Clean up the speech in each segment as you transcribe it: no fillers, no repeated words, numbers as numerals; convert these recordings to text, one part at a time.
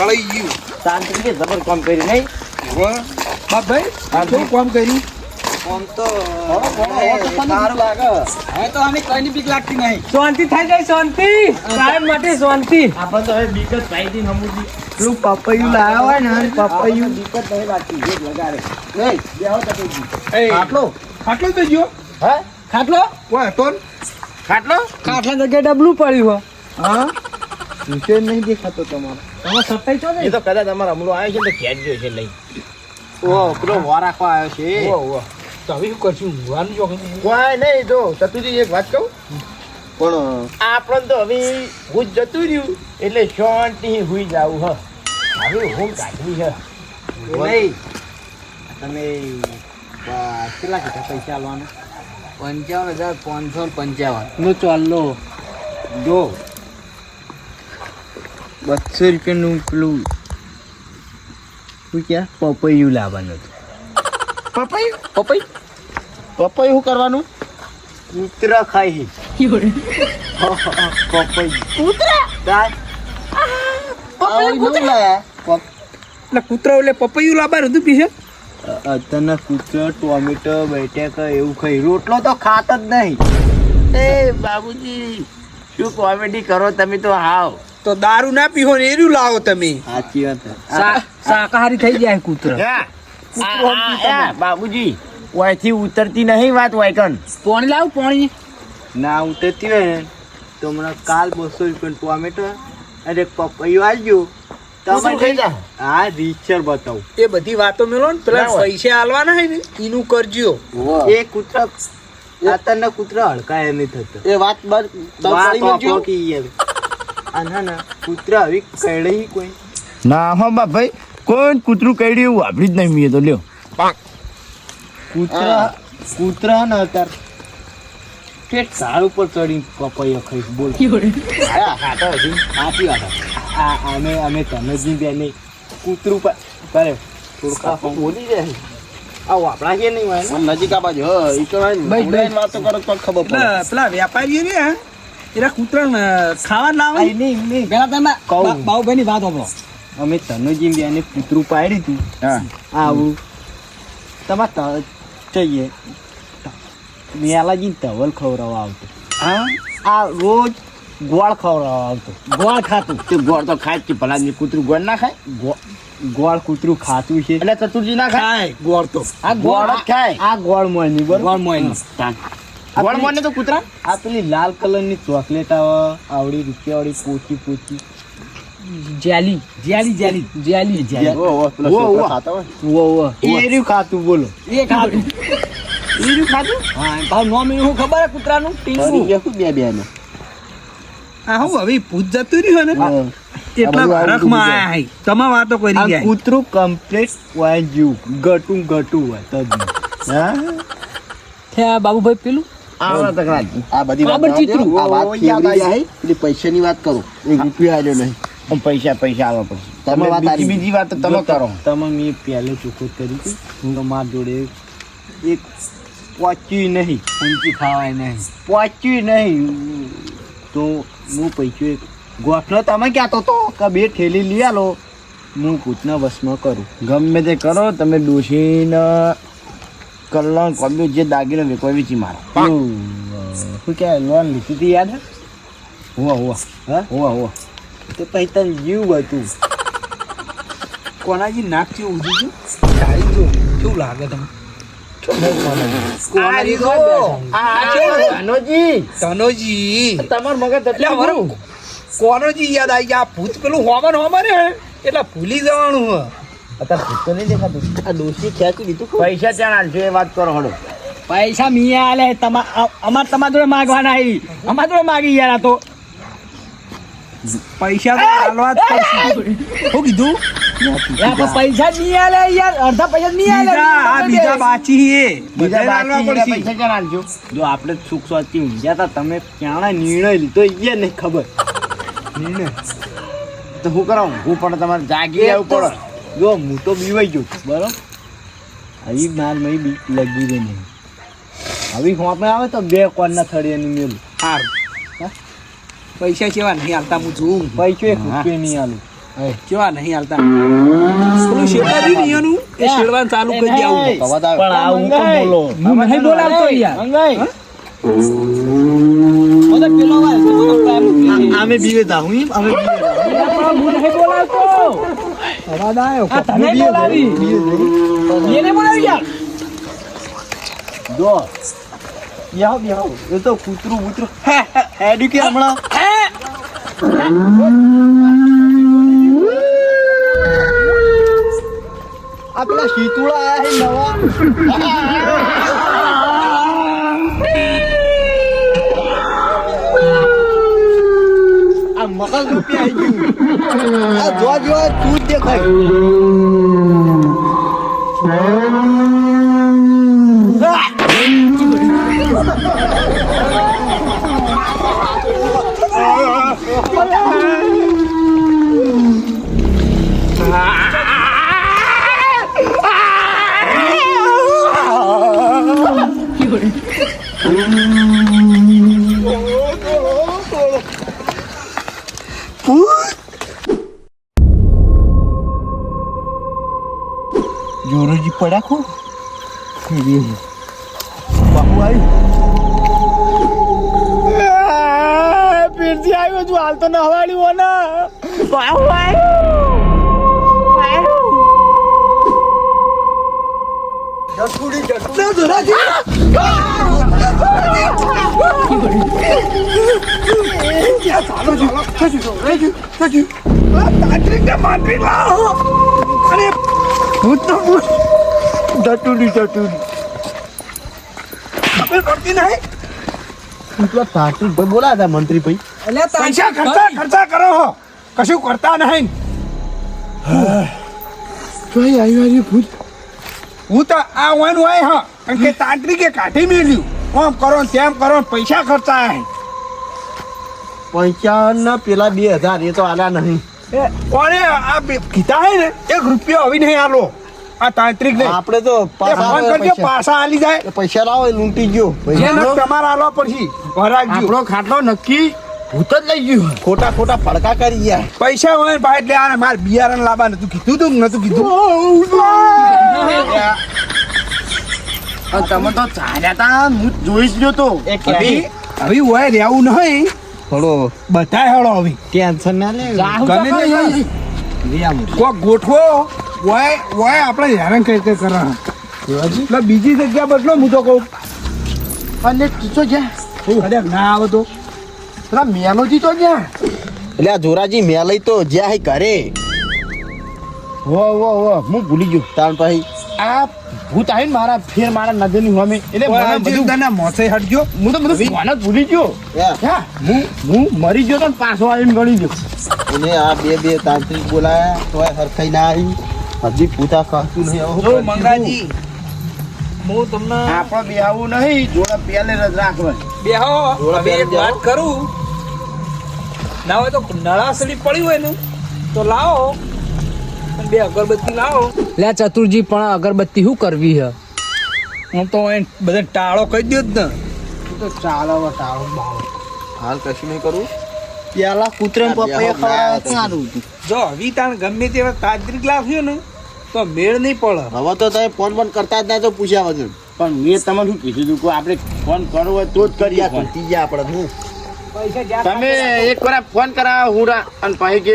વળાઈ ગયું શાંતિ કે જબર કામ કરી નહીં હવે બાપ ભાઈ શું કામ કર્યું કામ તો સારું લાગે હવે તો અમે કઈ બીક લાગતી નહીં શાંતિ થઈ જાય શાંતિ કાયમ માટે શાંતિ આપણે તો હવે બીક જ પાઈ દી હમુજી પેલું પપૈયું લાવ્યા હોય ને પપૈયું બીક જ નહીં લાગતી એક લગાડે નહીં બેહો તપેજી ખાટલો ખાટલો તો જો હે ખાટલો કોઈ હતો ને ખાટલો ખાટલા જગ્યાએ ડબલું પડ્યું હો હા વિશે નહીં દેખાતો તમારો તમે સત્તાઈ છો ને એ તો કદાચ અમારો હમલો આવ્યો છે તો ખેંચ ગયો છે લઈ ઓ પેલો વાર રાખવા આવ્યો છે ઓ તો હવે શું કરશું વાનું જો કોઈ નહીં જો ચતુજી એક વાત કહું પણ આપણને તો હવે હું જતું રહ્યું એટલે શાંતિ હુઈ જાવું હ હવે હું કાઢવી છે નહીં તમે કેટલા કીધા પૈસા આવવાના 55,555 નો ચાલો જો 200 રૂપિયાનું પેલું શું ક્યાં પપૈયું લાવવાનું પપૈયું શું કરવાનું કૂતરા ખાઈ પપૈયું કૂતરા એટલે કૂતરો એટલે પપૈયું લાવવાનું હતું પીછે તને કૂતરો ટોમેટો બટેકા એવું ખાઈ રોટલો તો ખાત જ નહીં એ બાબુજી શું કોમેડી કરો તમે તો હાવ તો દારૂ ના પીવો ને એર્યું લાવો તમે સાચી વાત શાકાહારી થઈ જાય કૂતરો બાબુજી ઓયથી ઉતરતી નહીં વાત વાયકન પાણી લાવ પાણી ના ઉતરતી હોય ને તો મને કાલ 200 રૂપિયા ટોમેટો અને એક પપૈયું આવજો તમે થઈ જા હા રીચર બતાવું એ બધી વાતો મેલો ને પેલા પૈસા આલવાના હોય ને એનું કરજો એ કૂતરા આતરના કૂતરા હડકાય નહીં થતો એ વાત કૂતરા આવી કઈડી કોઈ ના હો બા ભાઈ કોઈ કૂતરું કઈડી એવું આપડી જ નહીં મીએ તો લ્યો કૂતરા ને અત્યારે ઠેઠ ઝાડ ઉપર ચડી પપૈયા ખાઈ બોલ સાચી વાત અમે તમે જ બેને કૂતરું કરે થોડું બોલી જાય આવો આપણા કે નહીં હોય નજીક આ બાજુ વાતો કરો તો ખબર પડે પેલા વેપારી ને એના કૂતરા ખાવા લાવે નહીં પેલા તમે બાઉભાઈ ની વાત આપો અમે તનુજી બેને કૂતરું પાડી હતું આવું તમારે જઈએ મેલાજી તવલ ખવડાવવા આવતો આ રોજ ગોળ ખવડાવવા આવતો ગોળ ખાતું તે ગોળ તો ખાય જ ભલા કૂતરું ગોળ ના ખાય ગોળ કૂતરું ખાતું છે એટલે ચતુરજી ના ખાય ગોળ તો આ ગોળ જ ખાય આ ગોળ મોયની બરોબર ગોળ મોયની ગોળ મોયને તો કૂતરા આ પેલી લાલ કલરની ચોકલેટ આવે આવડી રૂપિયાવાળી પોચી જેલી ખાતું બોલો એ ખાતું હા ભાવ નોમ એવું ખબર હે કૂતરાનું ટીંગુ બે આ હું હવે ભૂત જતું રહ્યું ને એટલા ભારતમાં આયા હે તમા વાતો કરી ગયા કૂતરું કમ્પ્લીટ હોય જીવ ગટું હોય તજ થયા બાબુભાઈ પેલું આ બધી પૈસાની વાત કરો 1 રૂપિયા આલ્યો નહીં પૈસા આવવા પડશે બીજી વાત તમે કરો તમે મેં પહેલે ચોખ્ખો કરી હતી હું તમારા જોડે એક પહોંચ્યું નહીં ઊંચી ખાવાય નહીં પહોંચ્યું નહીં તો હું પૈસો એક ગોઠલો તમે કહેતો તો કે 2 થેલી લઈ આલો હું કૂતના વશમાં કરું ગમે તે કરો તમે ડોશીને કલ્યાણ કોમ્પ્યુટર જે દાગીને વેચવા વેચી મારો શું કહેવાય લોન લીધી હતી યાદ હોવા તો પછી તને જીવ હતું કોનાજી નાક થી ઊંધી છું તારી જો કેવું લાગે તમે તનોજી તમાર મગજ કોનોજી યાદ આવી ગયા ભૂત પેલું હોમન ને એટલે ભૂલી જવાનું અત્યારે ભૂત તો નહીં દેખાતું આ ડોશી ખેંચી દીધું પૈસા ચાણ આલજો એ વાત કરો હળો પૈસા મિયા આલે અમાર તમાર જોડે માંગવાના હી અમાર જોડે માંગી યાર તો પૈસા તો આલવા જ પડશે શું કીધું પૈસા નહીં આલે યાર અડધા પૈસા નહીં આલે બીજા બાચી પૈસા ચાણ આલજો જો આપણે સુખ સ્વાતી ઊંઘ્યા હતા તમે ક્યાં નિર્ણય લીધો એ નહીં ખબર નિર્ણય તો શું કરાવું હું પણ તમારે જાગી આવવું પડે જો હું તો બીવાઈ ગયો બરોબર આવી માર મય બી લગી રહી નહીં હવે હોમે આવે તો 2 કોણના થળિયાની મેલું સારું પૈસા કેવા નહીં હાલતા હું જોઉં પૈસો 1 રૂપિયા નહીં આલું કેવા નહીં હાલતા પેલું શેરબાજી નહીં એનું એ શેરવાનું ચાલુ કરી દે આવું પણ આવું તો બોલો હું નહીં બોલાવતો યાર મંગાઈ ઓદા પેલો વાય તો પ્રેમ અમે બીવે તા હું અમે બીવે હું નહીં બોલાવતો અવાજ આવ્યો આ તને બોલાવી એને બોલાવી યાર જો યાવ એ તો કૂતરું બૂતરું હેડ્યું કે હમણાં આ પેલા શીતુડા આયા છે નવા આ મગજ રૂપિયા આવી ગયું આ જો તું જ દેખાય જોરોજી પડ્યા ખો બાપુ આવ્યું પીરથી આવ્યો છું હાલ તો નહવાડ્યું ને બાહુ બોલા હતા મંત્રી ભાઈ પૈસા ખર્ચા કરો હો કશું કરતા નહીં હું તો આ વન હોય હા કારણ કે તાંત્રિકે કાઢી મેલ્યું આમ કરો ને તેમ કરો ને પૈસા ખર્ચા પૈસા પેલા 2000 એ તો આલ્યા નહીં કોને આ કીધા હે ને 1 રૂપિયો હવે નહીં આલો આ તાંત્રિક ને આપણે તો ફોન કરજો પાછા આલી જાય પૈસા લાવો લૂંટી ગયો તમારે આલો પછી વરાગજો આપણો ખાટલો નક્કી ભૂત જ લઈ ગયું ખોટા ફડકા કરી ગયા પૈસા હોય ભાઈ એટલે આને માર બિયારણ લાવવા નતું કીધું નતું કીધું તમે તો ચાલ્યા તા હું જોઈ જ તો હવે હોય રહેવું નહીં થોડો બધાય હળો હવે ટેન્શન ના લે ગમે તે કોક ગોઠવો હોય આપણે હેરાન કઈ કઈ કરે એટલે બીજી જગ્યા બદલો હું તો કહું અને ટીચો જ્યાં કદાચ ના આવે તો પેલા મેલોજી તો જ્યાં એટલે આ જોરાજી મેલઈ તો જ્યાં હે ઘરે હો હું ભૂલી ગયો તાણ પછી આ ભૂત આવીને મારા ફેર મારા નજરની સામે એટલે મને બધું તને મોસે હટજો હું તો બધું ફોન જ ભૂલી ગયો હું મરી ગયો તો પાછો આવીને ગળી ગયો એને આ બે તાંત્રિક બોલાયા તોય હરખાઈ ના આવી હજી પૂતા ખાતું નહીં જો મંગાજી હું તમને આપણે બે આવું નહીં જોડા પહેલે જ રાખવા બેહો હવે એક વાત કરું ના હોય તો નળાસળી પડી હોય ને તો લાવો અને 2 અગરબત્તી લાવો લે ચતુરજી પણ અગરબત્તી શું કરવી હે હું તો બધા ટાળો કહી દો જ ને તો ચાલો હાલ કશું નહીં કરું પેલા કૂતરા પપ્પાએ ખવડાવ્યા સારું જો હવે તાણ ગમે તેવા તાંત્રિક લાવ્યો ને તો મેળ નહીં પડે હવે તો તમે ફોન કરતા જ ના તો પૂછ્યા વગર પણ મેં તમને શું કીધું હતું કે આપણે ફોન કરવો હોય તો જ કરીએ તૂટી ગયા આપણે હું તમે એક વાર ફોન કરાવો હું અને પછી કે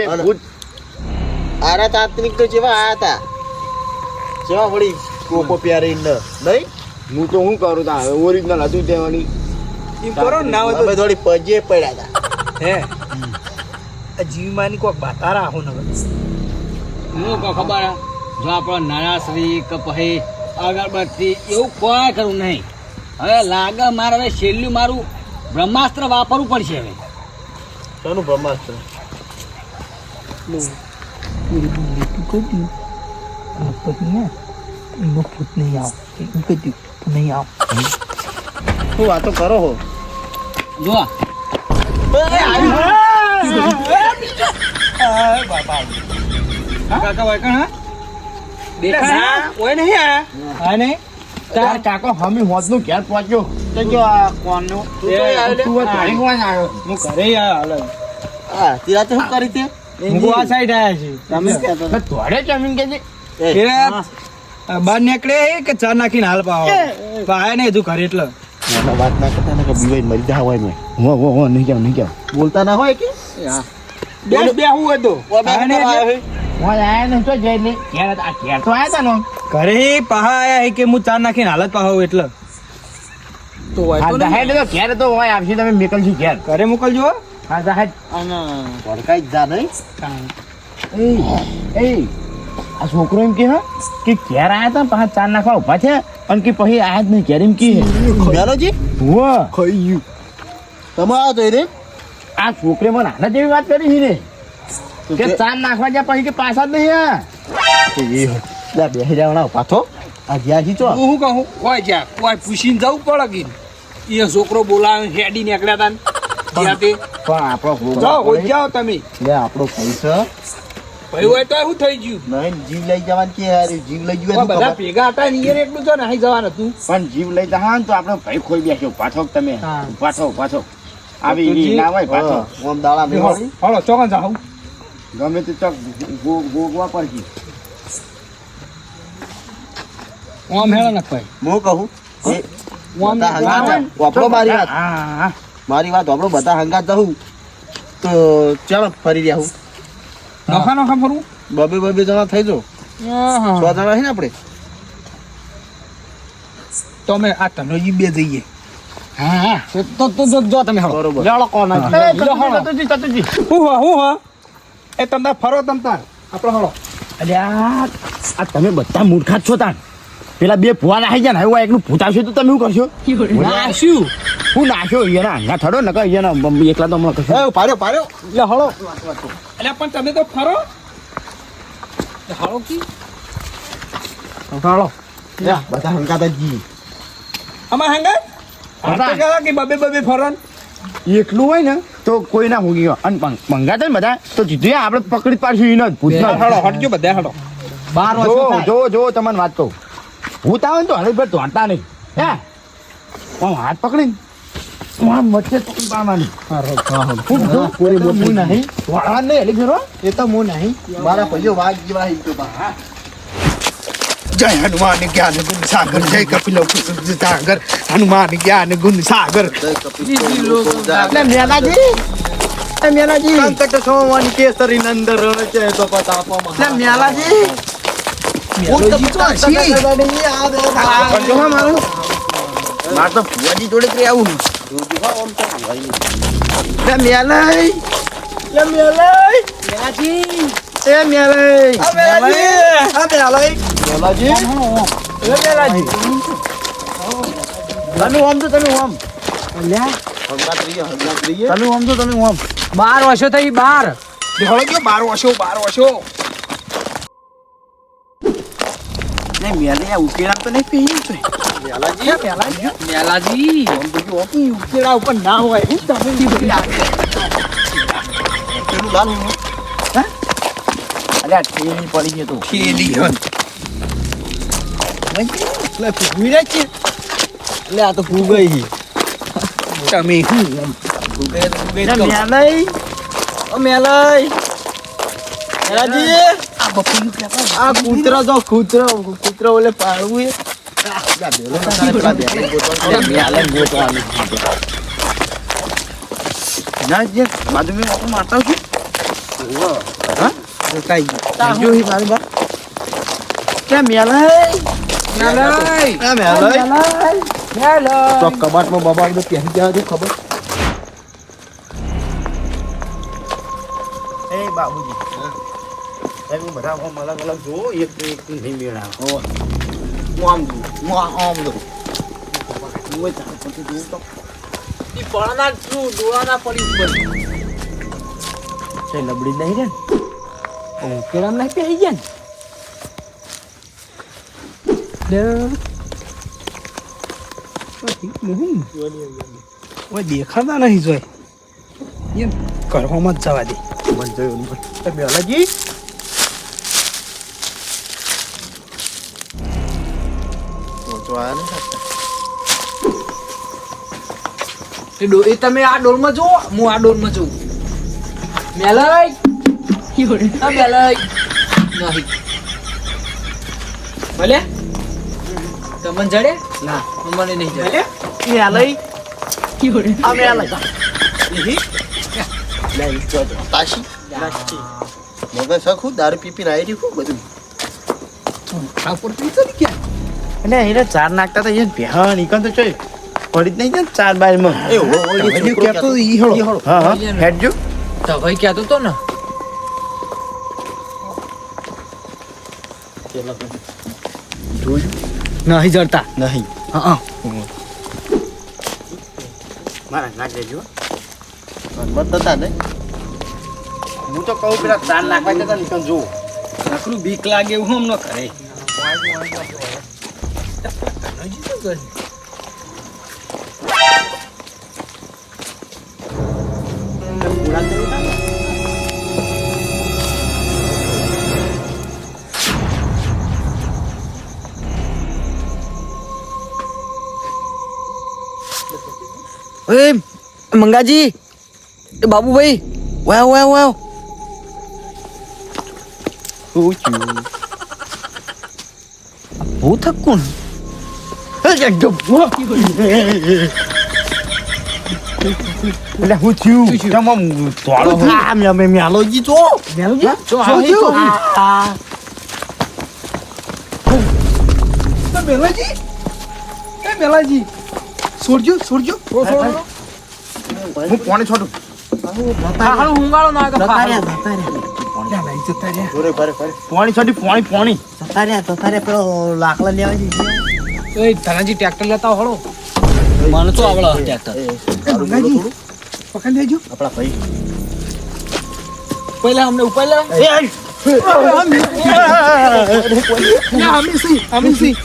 આરા તાંત્રિક તો જેવા આયા હતા જેવા વળી કોકો પ્યારે નહીં હું તો શું કરું તા હવે ઓરિજિનલ હતું તેવાની એમ કરો ને ના હોય અમે થોડી પજે પડ્યા હતા હે જીવમાની કોક બાતા રાખો ને હું કો ખબર હે? જો આપણો નળાસરી કે પછી અગરબત્તી એવું કોઈ કરવું નહીં હવે લાગે મારે હવે છેલ્લું મારું બ્રહ્માસ્ત્ર વાપરવું પડશે હવે શાનું બ્રહ્માસ્ત્ર શું વાતો કરો હો જો કાકા વાયકણ હા દેખા કોઈ નહીં આ હા નહીં તાર કાકો હમી હોદનું ઘેર પહોંચ્યો તો જો આ કોણનો તું તો આવ્યો હું ઘરે આવ્યો હા તિરા તો શું કરી તે હું આ સાઈડ આયા તમે કહેતો છે તોડે જમીન કે એ બહાર નીકળે કે ચા નાખીને હાલ પાવો પાય ને હજુ ઘરે એટલે એનો વાત ના કરતા ને કે બીવાઈ મરી જા હોય મેં હો નહીં કેમ બોલતા ના હોય કે બે હું હતો આયા ને એટલે હું આયા ને તો જઈ ને ઘેર તો આયા તા નો ઘરે પાહા આયા હે કે હું ચા નાખીને હાલત પાહો એટલે તો હોય તો નહીં. તો ઘેર તો હોય આપશે તમે મેકલજી ઘેર ઘરે મોકલજો હા સાહેબ ભડકાઈ જ જા નહીં એ આ છોકરો એમ કે હા કે ઘેર આયા તા પાછા ચા નાખવા ઉભા છે અને કે પછી આયા જ નહીં ઘેર એમ કે મેલોજી વાહ ખાઈ ગયું તમે આ તો રે આ છોકરે મને આના જેવી વાત કરી છે ને કે ચા નાખવા જ્યાં પછી કે પાછા જ નહીં આ બેસી જવાના પાછો આ જ્યાં જી ચો હું શું કહું કોઈ જ્યાં કોઈ પૂછીને જવું પડે કે એ છોકરો બોલાવે હેડી નીકળ્યા હતા ને ત્યાં તે પણ આપણો જાઓ હોય જાઓ તમે લે આપણો પૈસા ભાઈ હોય તો શું થઈ ગયું નહીં જીવ લઈ જવાનું કે યાર જીવ લઈ આ જવાનું બધા ભેગા હતા ને યાર એટલું જો નહીં જવાનું હતું પણ જીવ લઈ જા તો આપણે ભાઈ ખોઈ બેસ્યો પાછો તમે હા. પાછો આવી ના હોય પાછો ઓમ દાડા મેં હળો ચોકન જાઉં ગમે તે ચોક ગોગવા પડશે ઓમ હેળો ને ભાઈ હું કહું એ ઓમ બધા હંગાત વાપરો મારી વાત હા મારી વાત વાપરો બધા હંગાત જાઉં તો ચાલો ફરી રહ્યા હું નોખા નોખા ફરવું બબે જણા થઈ જો 100 જણા છે ને આપણે તો અમે આ તનોજી બે જઈએ હા તો જો તમે હળો બરોબર લેવડો કોણ તતુજી હું હા એ તમને ફરો તમ તાર આપણો હળો અલ્યા આ તમે બધા મૂર્ખા જ છો તાન પેલા બે ભુવા નાખી ગયા ને હવે એકનું ભૂત આવશે તો તમે શું કરશો નાશ્યું હું નાખ્યો એના અંગા થડો ને કઈ એના એકલા તો હમણાં કશું પાડ્યો લે હળો એટલે પણ તમે તો ફરો એ હળો કી હાલો બધા હંગાત જ જી અમાર હંગા હતા. કે બબે ફરન એકલું હોય ને તો કોઈ ના હોગી ગયો અને મંગાતા ને બધા તો સીધું આપણે પકડી જ પાડશું એને જ ભૂત હળો હટજો બધા હળો 12 જો તમને વાત કહું ભૂત આવે ને તો હળી પર ધોતા નહીં હે આમ હાથ પકડીને આમ વચ્ચે પકડી પાડવાની કોઈ બોલવું નહીં વાળવા નહીં હલી ફેરો એ તો હું નહીં મારા ભાઈઓ વાઘ જેવા હી તો બા જય હનુમાન જ્ઞાન ગુણ સાગર જય કપિલો સાગર હનુમાન જ્ઞાન ગુણ સાગર મેલાજી સંકટ સોમન કેસરી નંદન છે તો પતાપમાં મેલાજી મારે તો ફુવાજી જોડે જ આવું તમે 12 વર્ષો થઈ 12 હળો ગયો 12 વર્ષો ઉકેલા તો નહીં પી મેલાજી ઉકેડા ઉપર ના હોય પેલું લાલ અલ્યા ઠેલી પડી ગઈ તો ખેલી હન એટલે આ તો ફૂગઈ તમે આ કૂતરો ઓલે પાડવું બાજુ મેં મારતા છું કબાટમાં બાબા બધું પહેરી ગયા હતું ખબર એ બાબુજી સાહેબ હું બધા આમ અલગ અલગ જો એક તો એક નહીં મેળા હું આમ દઉં લબડી નહીં રે કેરામ નહીં પી ગયા ઓય દેખાતા નહીં જોય એમ કરવામાં જ જવા દે મેલાજી એ તમે આ ડોલમાં જુઓ હું આ ડોલમાં જોઉં મેલાઈ આ મેલાઈ નહીં ભલે તમને જડે ના મને નહીં જડે તાશી મગજ સખું દારૂ પીપીને આવી રહ્યું બધું ઠાકોર પી તો ક્યાં અને એને ચાર નાખતા હતા એને ભેહા નીકળ તો ચોય પડી જ નહીં જાય ને ચાર બારમાં હા હા હેડજો તો ભાઈ કહેતો તો ને નહીં જડતા નહીં હા મારા નાખ દેજો મત હતા ને હું તો કહું પેલા ચાર નાખવા જતા નીકળ જો નકરું બીક લાગે એવું હમ ન કરે મંગાજી એ બાબુભાઈ વાવ વાવ વાવ હું થકું એટલે હું થયું તમામ તોડો મેં મેલોજી તો મેલાજી છોડજો છોડજો હું પોણે છોડું હાલો હુંગાળો ના જોરે ભરે પોણી છોડી પોણી લાકડા લેવા જઈએ એ ધનાજી ટ્રેક્ટર લેતા હળો મને તો આવડે ટ્રેક્ટર પકડી લેજો આપણા ભાઈ પહેલા અમને ઉપર લે અમે સી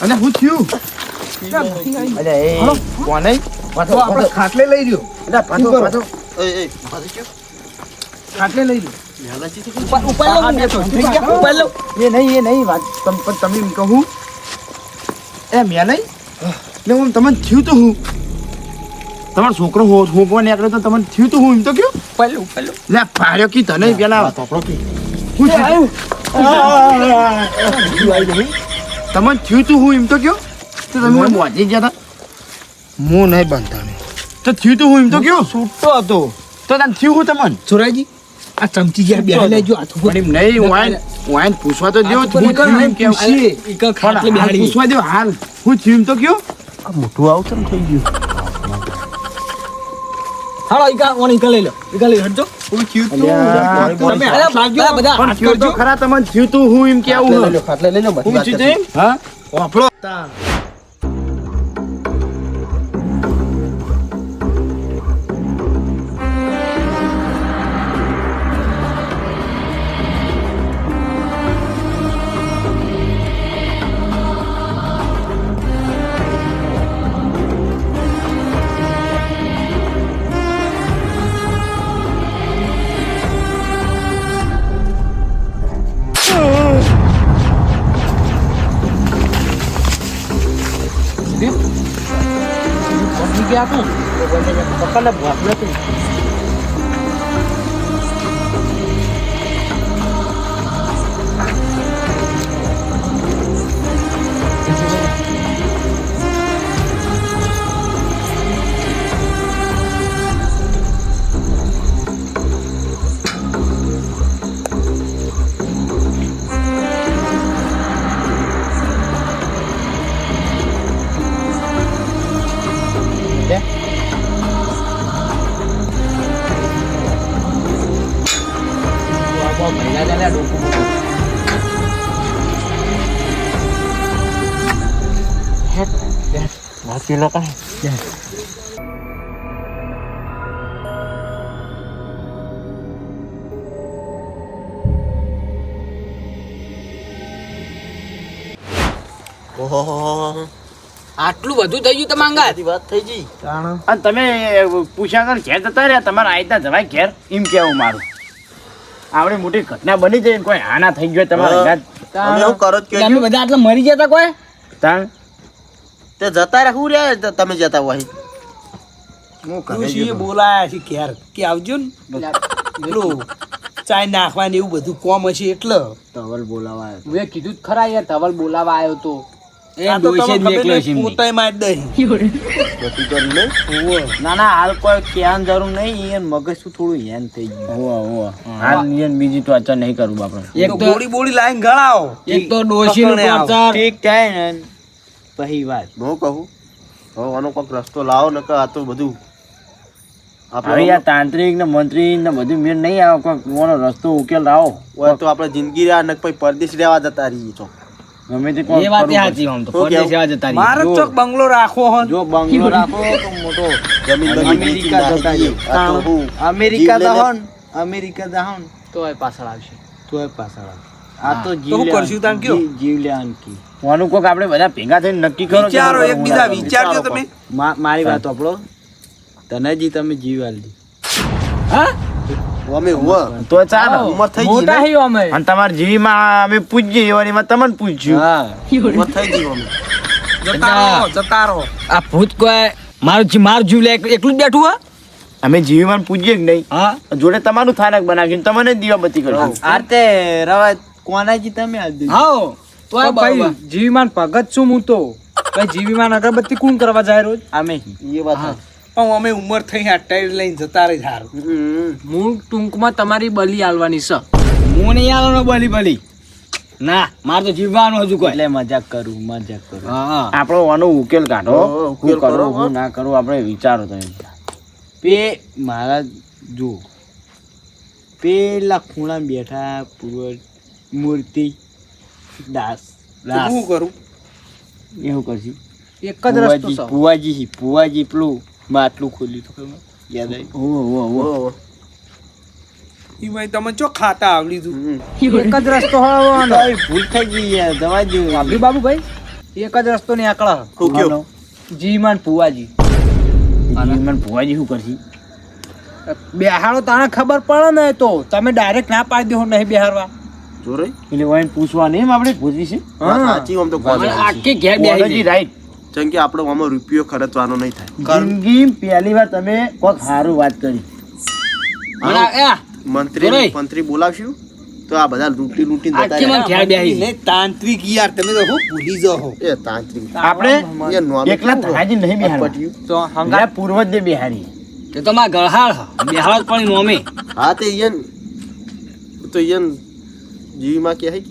અને હું થયું અરે એ કોને પાછો આપણે ખાટલે લઈ રહ્યો અરે પાછો ખાટલે લઈ લો એ નહીં વાત તમે એમ કહું એ મેં નહીં એટલે હું તમને થયું તો હું તમારો છોકરો હોપો નીકળ્યો તો તમને થયું તો હું એમ તો કયો પહેલું લે પાડ્યો કી તને પેલા હું થયું તમને થયું તું હું એમ તો કયો તો તમે મને વાંચી ગયા હતા હું નહીં બનતા ને તો થયું તું હું એમ તો કયો છૂટતો હતો તો તને થયું હું તમને ચોરાજી આ ચમચી જ્યાં બેહી લેજો હાથ ઉપર પણ એમ નહીં વાઈન પૂછવા તો દો હું થયું એમ કેવું ખાટલે બેહાડી પૂછવા દો હાલ હું થયું એમ તો કયો મોટું આવતું થઈ ગયું હાલો ઈકા લઈ લો ઈકા લઈ હટજો હું થયું તમે હાલા ભાગ્યો બધા પણ થયું તો ખરા તમને થયું તું હું એમ કેવું ખાટલે લઈ લો હું થયું તું એમ? હા વાપરો ગયા તું પકડને ભાગ નથી વાંચી લો કાંઈ આટલું બધું થઈ ગયું તમારા વાત થઈ ગઈ અને તમે પૂછ્યા કર ઘેર જતા રહ્યા તમારા આયતા જવાય ઘેર એમ કેવું મારું આવડી મોટી ઘટના બની જાય ને કોઈ હાના થઈ ગયો તમારા તમે એવું કરો જ કે તમે બધા આટલા મરી ગયા તા કોઈ તાણ તે જતા રહું રહ્યા તમે જતા હોય હું ઘરે ઋષિએ ગયો. બોલાયા છે ક્યાર કે આવજો ને પેલું ચાય નાખવાની એવું બધું કોમ હશે એટલે તવલ બોલાવા મેં કીધું જ ખરા યાર ધવલ બોલાવા આવ્યો તો એ આ તો ડોસે તમને જ ખબર નીકળ્યો નહીં, છે એમની. પોતાય માર દઈ બધું કરી લે. ના હાલ કોઈ ક્યાં જરૂર નહીં એને મગજ શું થોડું હેન થઈ ગયું હાલ નિયન બીજી તો અચાર નહીં કરું બાપડે એક તો તો બોડી બોડી લાઈન ગળાવો એક તો ડોશીનું પકડે આવો. ટોર્ચર. ઠીક થાય ને પછી વાત હું કહું હવે આનો કોઈક રસ્તો લાવો નકર આ તો બધું હવે યાર તાંત્રિક ને મંત્રી ને બધું મેળ નહીં આવે કોઈ કોનો રસ્તો ઉકેલ લાવો હોય તો આપણે જિંદગી રહ્યા નક પછી પરદેશ રહેવા જતા રહીએ છો. ગમે તે કોઈ એ વાત કરવું સાચી આમ તો શું પરદેશ કેવું? જવા જતા રહીએ. મારે જો. ચોક બંગલો રાખવો હોય પડશે. જો બંગલો રાખો તો મોટો જમીન બમીન વેચી અમેરિકા જતા નાખીએ. આ તો હું અમેરિકા જીવ લઈને- દહન અમેરિકા દહન તો એ પાછળ આવશે. તોય પાછળ આવે. આ તો તો હું કરશું તાન કયો? જીવ લેવાનું કી વાનું કોક આપણે બધા ભેગા થઈને નક્કી કરો કે વિચારો હું એકબીજા કરું. વિચારજો તમે મારી વાત આપણો તનેજી તમે જીવ આલી દી હા અમે હુઆ. તો ચાલો ઉંમર થઈ ગઈ મોટા ને? હી અમે અને તમારા જીવીમાં અમે પૂછીએ એવાનીમાં તમને પૂછ્યું હા ઉંમર થઈ ગઈ અમે. જતા રહો આ ભૂત કોઈ મારું જીવ લે એકલું જ બેઠું હા અમે જીવીમાં પૂછીએ કે નહીં હા જોડે તમારું થાનક બનાવીને તમને દીવાબત્તી કરો આરતે રવા કોનાજી તમે હા તો આ બરોબર. જીવીમાન ભગત છું હું તો કઈ જીવીમાન અગરબત્તી કોણ કરવા જાય રોજ અમે એ વાત છે. પણ અમે ઉંમર થઈ હટાવી લઈને જતા રહી હારું હમ. હું ટૂંકમાં તમારી બલી આલવાની છે હું નહીં આલો બલી બલી ના મારે તો જીવવાનું હજુ કોઈ એટલે મજાક કરું હા હા આપણો આનો ઉકેલ કાઢો હા, ઉકેલ શું કરો કરો, હા. શું ના કરો આપણે વિચારો તમે પે મારા જો પેલા ખૂણા બેઠા પૂર્વ મૂર્તિ દાસ તો શું કરું એવું કરશી એક જ રસ્તો છે પુવાજી પેલું માટલું ખોલ્યું હતું ખબર? યાદ આવ્યું ઓહો. એમાં તમે ચો ખાતા આવડી તું હમ. એક જ રસ્તો હળવાનો તો ભૂલ થઈ ગઈ યાર દવા જેવું ભાભી બાબુભાઈ એક જ રસ્તો ને આકડા શું કયો? જીવીમાન પુવાજી મને પુવાજી શું કરશી બેહાડો તાણે ખબર પડે ને તો તમે ડાયરેક્ટ ના પાડી દેહો નહીં બેહારવા જો રે. એટલે વાઈન પૂછવા નહીં એમ આપણે પૂછી છે વાત સાચી આમ તો કોણ અને આખી ઘેર બેસી પુવાજી રાઈટ જેમ કે આપણો આમાં રૂપિયો ખર્ચવાનો નહીં થાય જિંદગી પહેલી વાર તમે કોઈક સારું વાત કરી મંત્રી મંત્રી બોલાવશું તો આ બધા લૂંટી લૂંટીને જતા આખી રહ્યા. માં ઘેર બેસી નહીં, તાંત્રિક યાર તમે તો હું ભૂલી જાઓ એ તાંત્રિક આપણે એ નોમ એકલા કેવું ધનાજી નહીં બિહારવા અટપટિયું. તો હંગા પૂર્વજ દે બિહારી તે તો મારા ગળહાળ બેહાડ પણ નોમે હા તે ઈયન તો ઈયન જીવીમાં કે હે કે?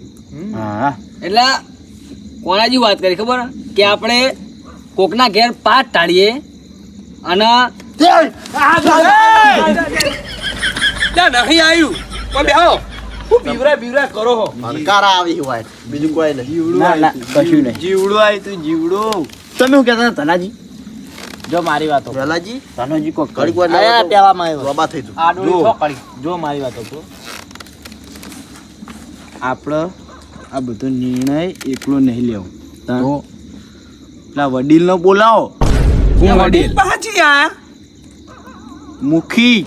હા એટલે કોનાજી વાત કરી ખબર કે આપણે કોકના ઘેર પાટ ટાળીએ અને ત્યાં નહીં આવ્યું પણ બેહો હું બીવરા કરો હો ભણકારા આવી હોય બીજું કોઈ નહીં ના ના કશું નહીં જીવડો આવી તું જીવડો તમે શું કહેતા હતા ધનાજી જો મારી વાતો વેલાજી ધનાજી કોક ઘડીક વાર આયા લાવો તો પેલામાં આવ્યો રોબા થઈ જવું. આ ડોળી જો. છો કરી જો મારી વાતો તો આપણે આ બધો નિર્ણય એકલો નહીં લેવો તો પેલા વડીલનો બોલાવો હું વડીલ પાછી આ મુખી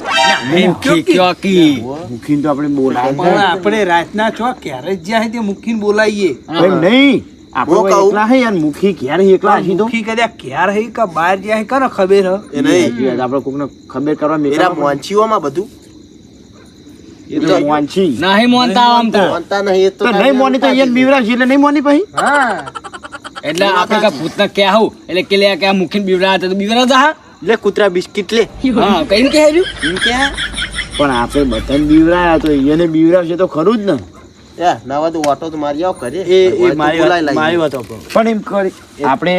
મુખી ક્યોકી મુખી તો આપણે બોલાવે પણ આપણે રાતના છો ક્યારે જ જ્યાં તે મુખીને બોલાવીએ એમ નહીં આપણે હું કહું. એકલા હે યાર મુખી ક્યારે એકલા હશી તો મુખી કદાચ ક્યારે હઈ કે બહાર જ્યાં હઈ કોને ખબર હ એ નહીં સાચી વાત, આપણે કોકને ખબર કરવા એના મેળવવા મોંચીઓમાં બધું એ તો મોંચી નહીં મોનતા આમ તો મોનતા નહીં એ તો નહીં મોની તો અહીંયા બીવરા છે એટલે નહીં મોની પછી હા એટલે આપણે કા ભૂતના કે આવું એટલે કે લે કે આ મુખીન બીવરા હતા તો બીવરા જા લે કૂતરા બિસ્કિટ લે હા કઈ કે હેર્યું એમ કે પણ આપણે બધાને બીવરાયા તો એને બીવરાવશે તો ખરું જ ને એ નવા તો ઓટો તો મારી આવ કરે એ મારી વાત પણ એમ કરી આપણે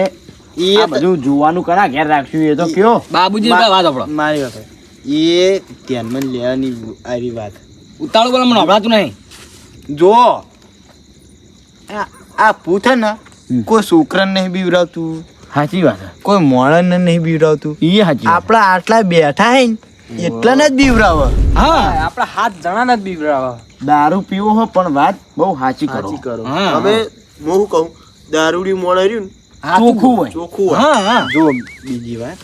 આ બધું જોવાનું કરા ઘેર રાખશું એ તો કયો બાબુજી વાત આપણો મારી વાત એ ધ્યાનમાં લેવાની આવી વાત ઉતાળું બોલો મને હભળાતું નહીં જો આ પૂછે ને કોઈ છોકરાને નહીં બીવરાવતું સાચી વાત કોઈ મોણસને નહીં બીવરાવતું એ સાચી આપણા આટલા બેઠા હે ને એટલા ને જ બીવરાવે હા આપડા 7 જણા જ બીવરાવા દારૂ પીવો હો પણ વાત બહુ સાચી કરો સાચી કરો હા. અમે હું શું કહું દારૂડી મોણ રહ્યું ને ચોખ્ખું હોય ચોખ્ખું હોય હા હા જો બીજી વાત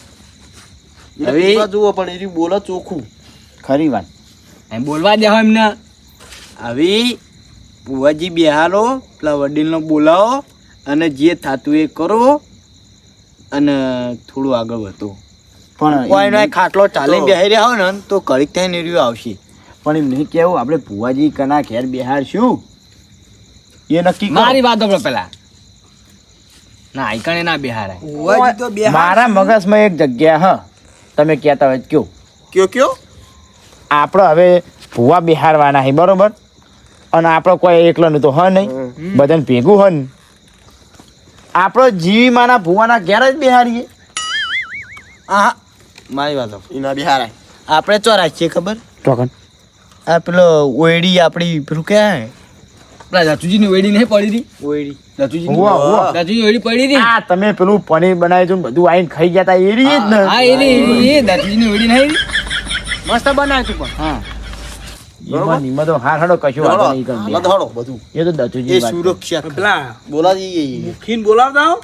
એટલે હવે- પીવા જુઓ પણ એરી બોલો ચોખ્ખું ખરી વાત એમ બોલવા દે એમને હવે બુવાજી બેહારો પેલા વડીલનો બોલાવો અને જે થતું એ કરો અને થોડું આગળ વધો પણ કોઈનો એ ખાટલો ચાલી બેહી રહ્યા હોય ને તો ઘડીક ત્યાં નીર્યું આવશે. પણ એમ નહીં કેવું આપણે ભુવાજી કના ઘેર બેહાડશું એ નક્કી કરો. મારી વાત સાંભળો પેલા ના આઈકણે ના બિહારાય. ભુવાજી તો બે મારા મગજમાં એક જગ્યા તમે કહેતા હોય તો કયો આપણે હવે ભુવા બિહારવાના છે બરોબર, અને આપણો કોઈ એકલાનું તો હ નહીં, બધાને ભેગું હ ને આપણો જીવી માના ભુવાના ઘેર જ બિહારીએ. હા મારી વાત એના બિહારાય. આપણે ચો રાખીએ ખબર ચોકન આ પેલો ઓયડી આપણી પેલું ક્યાં પેલા જાચુજીની વેડી નહીં પડી હતી. ઓયડી હુવા, હુવા. જાચુજી વેડી પડી હતી. આ તમે પેલું પનીર બનાવ્યું હતું ને બધું આઈને ખાઈ ગયા તા એ રીત ને. હા એ દાચુજીની વેડી નહીં. મસ્ત બનાવ્યું તું પણ. હા એમાં તો હાર હડો કશું વાંધો નહીં કરી દે. ધડો બધું એ તો દચુજી એ વાત કરે. સુરક્ષા પેલા બોલા જઈએ મુખીને બોલાવતા આવો.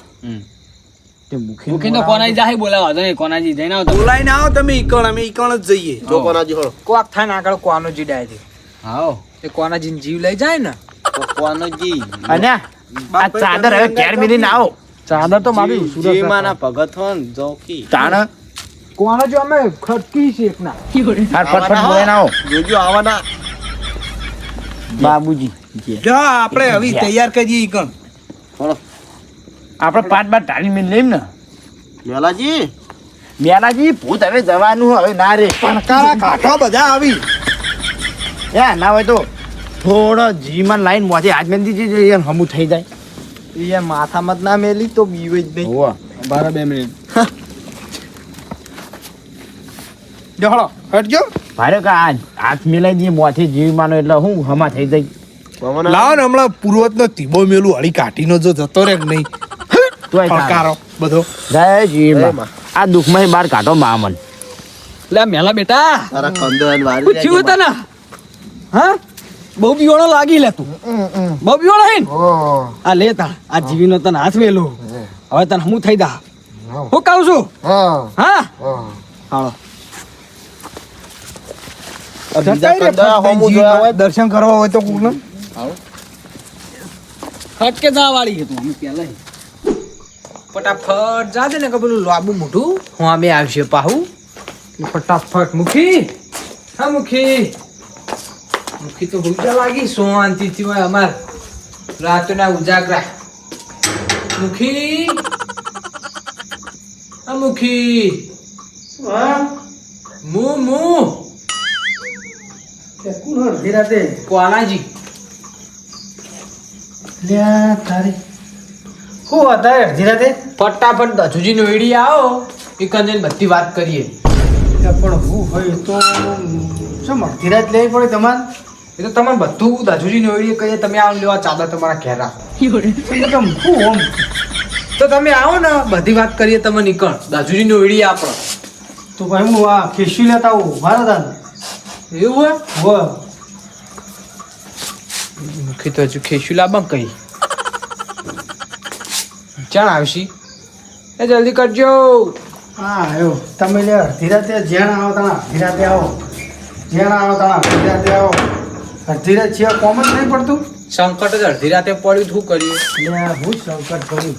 તે મુખી મુખી તો કોનાજી જાહે બોલાવા દે. કોનાજી જઈને આવતો. બોલાઈને આવો તમે ઈકણ, અમે ઈકણ જ જઈએ. જો કોનાજી હળો કોક થાય ને આગળ કોનો જીડાય છે હા એ કોનાજીને જીવ લઈ જાય ને કોનાજી અને આ ચાદર હવે ઘેર મિલીને આવો. ચાદર તો મારી જીમાના ભગત હોન જોકી તાણ કોનો જો અમે ખટકી છે એક ના હાર ફટફટ બોલાઈને આવો જોજો આવવાના બાબુજી. જા આપણે હવે તૈયાર કરીએ ઈકણ. આપણે પાટ બાટ ઢાળી મિલ લઈમ ને મેલાજી મેલાજી ભૂત હવે જવાનું હવે ના રે પણકારા કાંઠા બધા આવી. ના હોય તો થોડો જીવન લાઈન મોજે આજ મેં દીધી હમું થઈ જાય. એ માથામાં જ ના મેલી તો બીવે જ નહીં. હોવા 12 મિનિટ. જો હળો હટજો. ભારે કા આજ હાથ મિલાઈ દઈએ મોથી જીવ માનો એટલે હું હમા થઈ જાય. લાવો ને હમણાં પૂર્વતનો તીબો મેલું હળી કાઢીનો જો જતો રે કે નહીં. તોય પડકારો બધો. જય જીવ આ દુઃખમાં બહાર કાઢો મામન. લે મેલા બેટા તારા કંદન વારી પૂછ્યું તને હા બહુ બીવાળો લાગી લે તું બહુ બીવાળો હે ને? આ લે તા આ જીવીનો તને હાથ વેલો હવે તને હું થઈ દા હું કહું છું હા હાલો દર્શન કરવા હોય તો કોકને ફટકે જા વાળી છે તું અમે પહેલા ફટાફટ જા દે ને કે પેલું લાંબુ મોઢું હું અમે આવશે પાહુ ફટાફટ મુખી હા મુખી મુખી તો ભૂજા લાગી શાંતિથી હોય અમાર રાતના ઉજાગરા મુખી હા મુખી મુ કોનાજી ફટાફટ દચુજીનો વેડી આવો એ કંજન બધી વાત કરીએ. પણ હું હોય તો શું ધીરજ લેવી પડે તમારે. એ તો તમે બધું દચુજીનો વેડી કહીએ તમે આવો લેવા ચાદર તમારા ઘેર રાખો તો તમે આવો ને બધી વાત કરીએ તમે નીકળ દચુજીનો વેડી આપણો તો ભાઈ હું આ ખીસી લેતા આવું મારા દાદા એવું હોય મુખી તો હજુ ખેસું લાવવા કઈ ચાણ આવશી એ જલ્દી કરજો. હા આવ્યો તમે લે અડધી રાતે જ્યાં આવો ત્યાં અડધી રાતે આવો જ્યાં આવો ત્યાં અડધી રાતે આવો અડધી રાત છે કોમ જ નહીં પડતું. સંકટ જ અડધી રાતે પડ્યું શું કર્યું એટલે હું સંકટ કર્યું